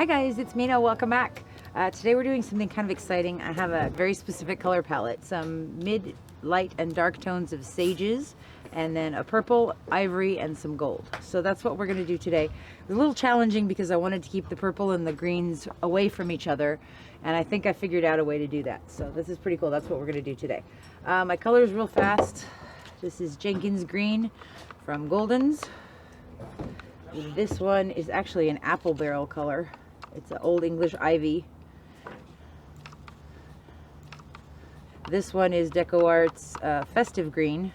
Hi guys, it's Mina. Welcome back. Today we're doing something kind of exciting. I have a very specific color palette, some mid, light, and dark tones of sages, and then a purple, ivory, and some gold. So that's what we're going to do today. It's a little challenging because I wanted to keep the purple and the greens away from each other, and I think I figured out a way to do that. So this is pretty cool. That's what we're going to do today. My colors real fast. This is Jenkins Green from Golden's. This one is actually an apple barrel color. It's an Old English Ivy. This one is Deco Art's Festive Green.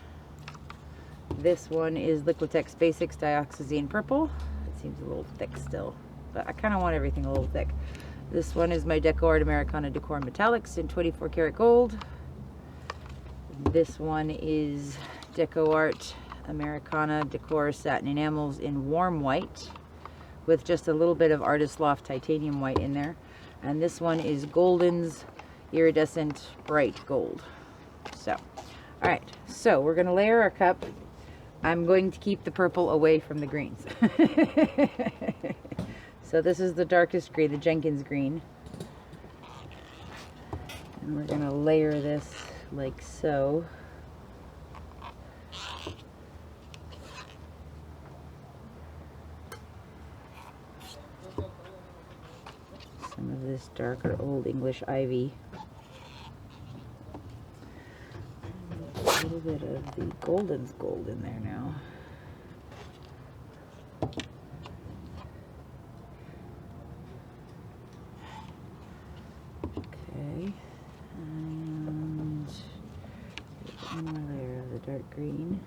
This one is Liquitex Basics Dioxazine Purple. It seems a little thick still, but I kind of want everything a little thick. This one is my Deco Art Americana Decor Metallics in 24 karat gold. This one is Deco Art Americana Decor Satin Enamels in warm white with just a little bit of Artist Loft titanium white in there. And this one is Golden's Iridescent Bright Gold. So, all right, so we're gonna layer our cup. I'm going to keep the purple away from the greens. So this is the darkest green, the Jenkins Green. And we're gonna layer this like so. Some of this darker Old English Ivy. A little bit of the Golden's Gold in there now. Okay, and one more layer of the dark green,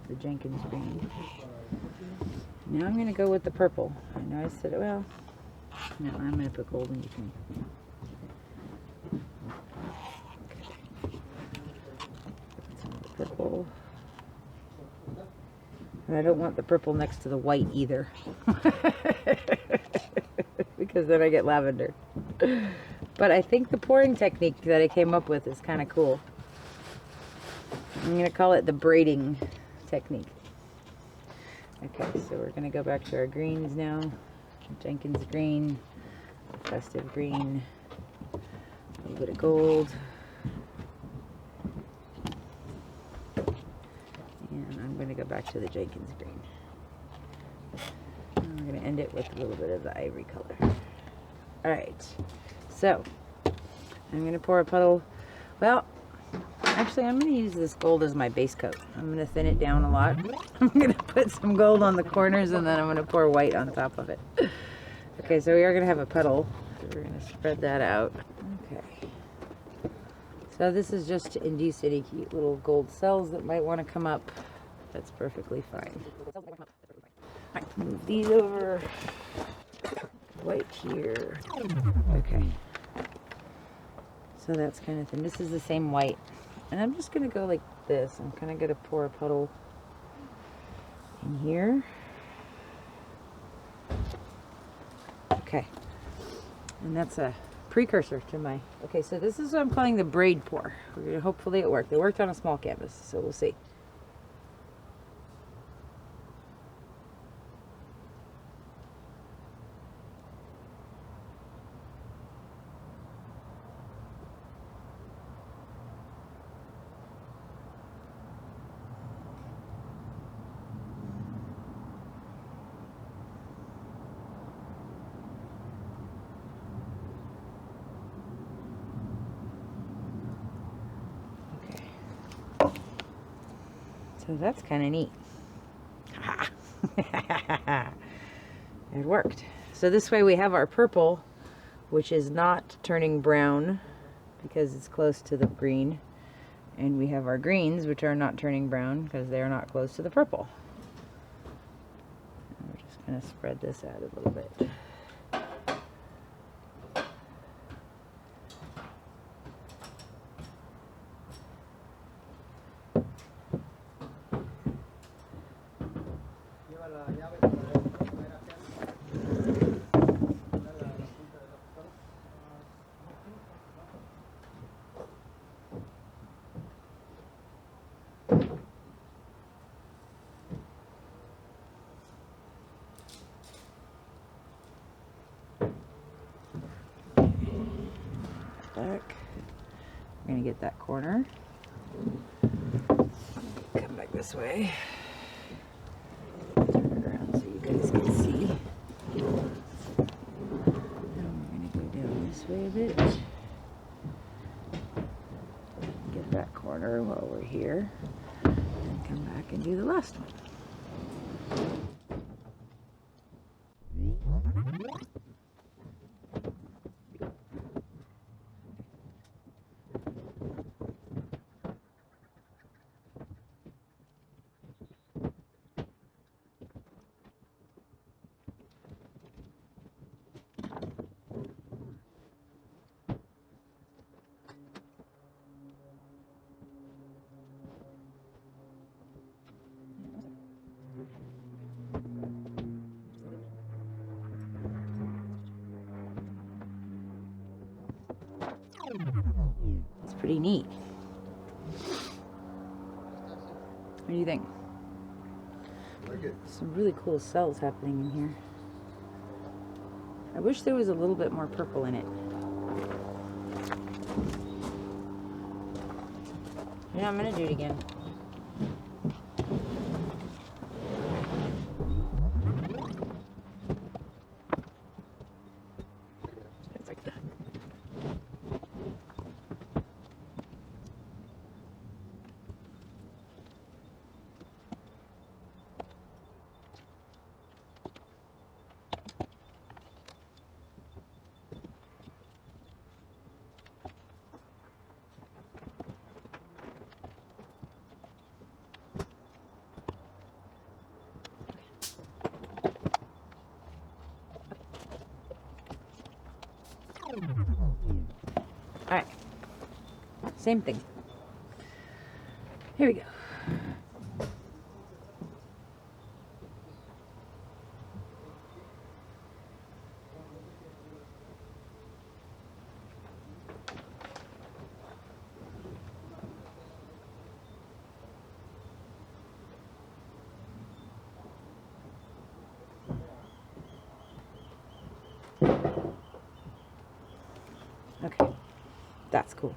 the Jenkins Green. Now I'm going to go with the purple. I know I said, well, no, I'm going to put gold in between. Okay. Some of the purple. And I don't want the purple next to the white either. Because then I get lavender. But I think the pouring technique that I came up with is kind of cool. I'm going to call it the braiding technique. Okay, so we're going to go back to our greens now. Jenkins Green, Festive Green, a little bit of gold. And I'm going to go back to the Jenkins Green. And I'm going to end it with a little bit of the ivory color. Alright, so I'm going to pour a puddle. Well, actually I'm going to use this gold as my base coat. I'm going to thin it down a lot. I'm going to put some gold on the corners and then I'm going to pour white on top of it. Okay, so we are going to have a puddle. So we're going to spread that out. Okay. So this is just to induce any cute little gold cells that might want to come up. That's perfectly fine. Alright, move these over. White here. Okay. So that's kind of thin. This is the same white. And I'm just going to go like this. I'm kind of going to pour a puddle in here. Okay. And that's a precursor to my... Okay, so this is what I'm calling the Braid Pour. Hopefully it worked. It worked on a small canvas, so we'll see. So that's kind of neat. It worked. So this way we have our purple, which is not turning brown because it's close to the green. And we have our greens, which are not turning brown because they're not close to the purple. And we're just going to spread this out a little bit. back. We're going to get that corner. Come back this way. Turn it around so you guys can see. And we're going to go down this way a bit. Get that corner while we're here. And come back and do the last one. It's pretty neat. What do you think? Some really cool cells happening in here. I wish there was a little bit more purple in it. Yeah, I'm gonna do it again. It's like that. All right, same thing. Here we go. Okay, that's cool.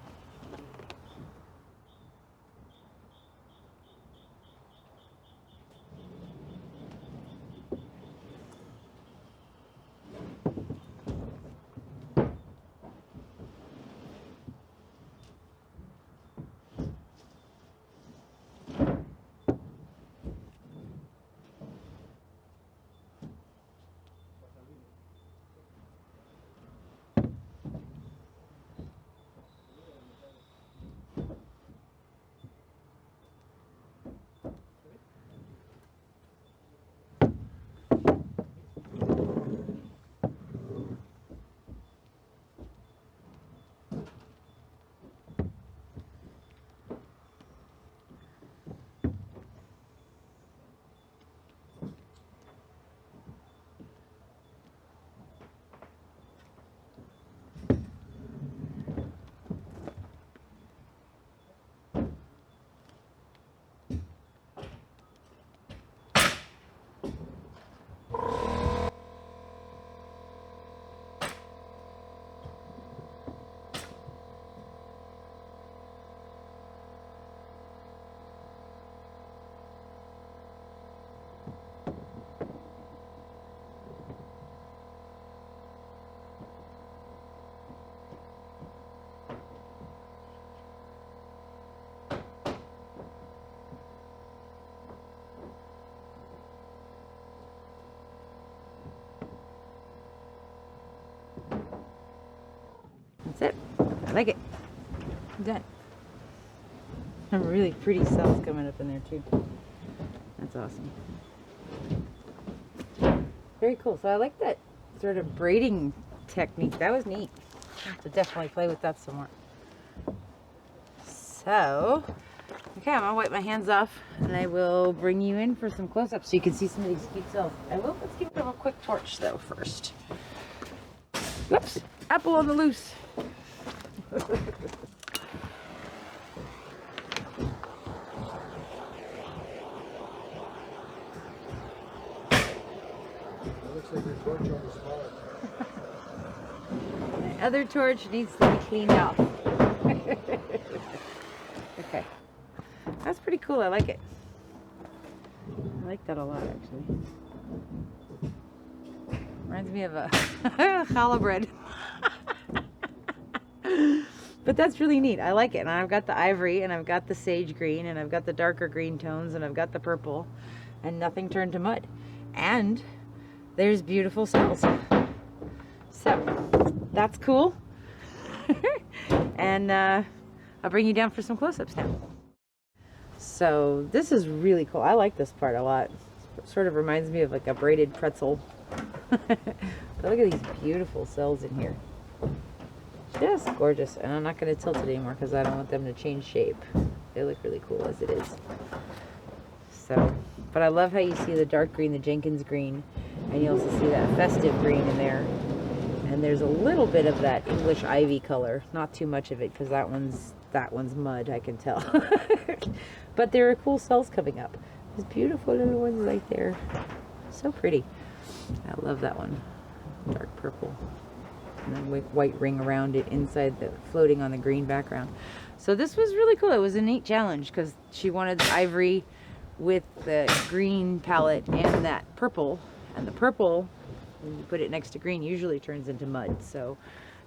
That's it. I like it. I'm done. Some really pretty cells coming up in there too. That's awesome. Very cool. So I like that sort of braiding technique. That was neat. I have to definitely play with that some more. So, okay, I'm gonna wipe my hands off and I will bring you in for some close-ups so you can see some of these cute cells. Let's give it a quick torch though first. Whoops, apple on the loose. It looks like your torch on the spot. other torch needs to be cleaned off. Okay. That's pretty cool. I like it. I like that a lot, actually. Reminds me of a challah bread. But that's really neat. I like it. And I've got the ivory, and I've got the sage green, and I've got the darker green tones, and I've got the purple, and nothing turned to mud. And there's beautiful cells. So that's cool. And I'll bring you down for some close-ups now. So this is really cool. I like this part a lot. It sort of reminds me of like a braided pretzel. But look at these beautiful cells in here. Just gorgeous. And I'm not going to tilt it anymore because I don't want them to change shape. They look really cool as it is. So, but I love how you see the dark green, the Jenkins green, and you also see that festive green in there. And there's a little bit of that English ivy color. Not too much of it because that one's mud, I can tell. But there are cool cells coming up. These beautiful little ones right there. So pretty. I love that one. Dark purple. And then white ring around it inside the floating on the green background. So this was really cool. It was a neat challenge because she wanted the ivory with the green palette and that purple. And the purple, when you put it next to green, usually turns into mud. So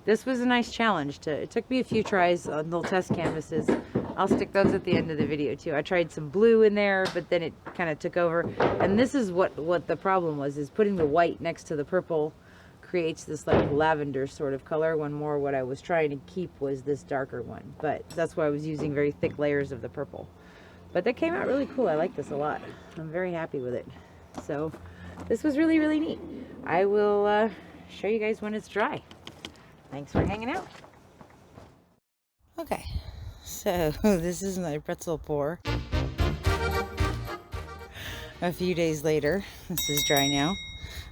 this was a nice challenge. It took me a few tries on little test canvases. I'll stick those at the end of the video too. I tried some blue in there, but then it kind of took over. And this is what the problem was, is putting the white next to the purple creates this like lavender sort of color. One more, what I was trying to keep was this darker one. But that's why I was using very thick layers of the purple. But that came out really cool. I like this a lot. I'm very happy with it. So this was really, really neat. I will show you guys when it's dry. Thanks for hanging out. Okay, so this is my pretzel pour. A few days later, this is dry now.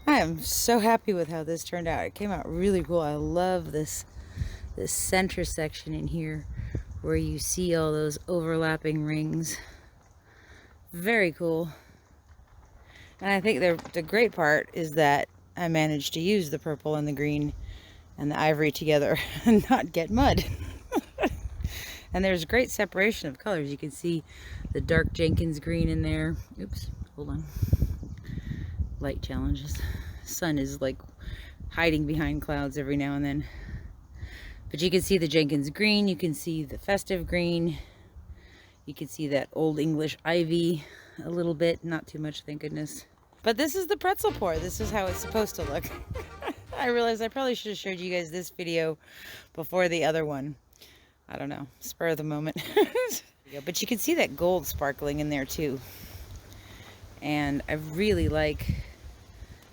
I am so happy with how this turned out. It came out really cool. I love this center section in here where you see all those overlapping rings. Very cool. And I think the great part is that I managed to use the purple and the green and the ivory together and not get mud. And there's great separation of colors. You can see the dark Jenkins green in there. Oops, hold on. Light challenges. Sun is like hiding behind clouds every now and then. But you can see the Jenkins green. You can see the festive green. You can see that old English ivy a little bit. Not too much, thank goodness. But this is the pretzel pour. This is how it's supposed to look. I realized I probably should have showed you guys this video before the other one. I don't know, spur of the moment. But you can see that gold sparkling in there too. And I really like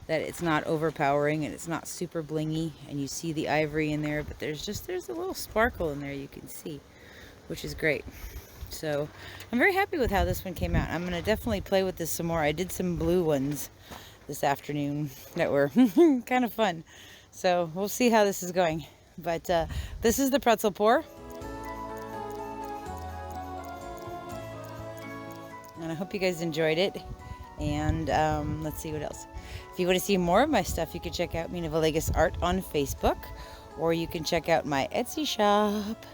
that it's not overpowering and it's not super blingy, and you see the ivory in there, but there's a little sparkle in there you can see, which is great. So I'm very happy with how this one came out. I'm going to definitely play with this some more. I did some blue ones this afternoon that were kind of fun. So we'll see how this is going. But this is the pretzel pour. And I hope you guys enjoyed it. And let's see what else. If you want to see more of my stuff, you can check out Mina Villegas Art on Facebook. Or you can check out my Etsy shop.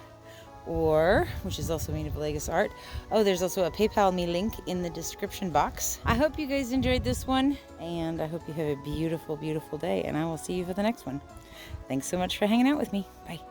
Which is also Mina Villegas Art. Oh, there's also a PayPal me link in the description box. I hope you guys enjoyed this one, and I hope you have a beautiful, beautiful day, and I will see you for the next one. Thanks so much for hanging out with me. Bye.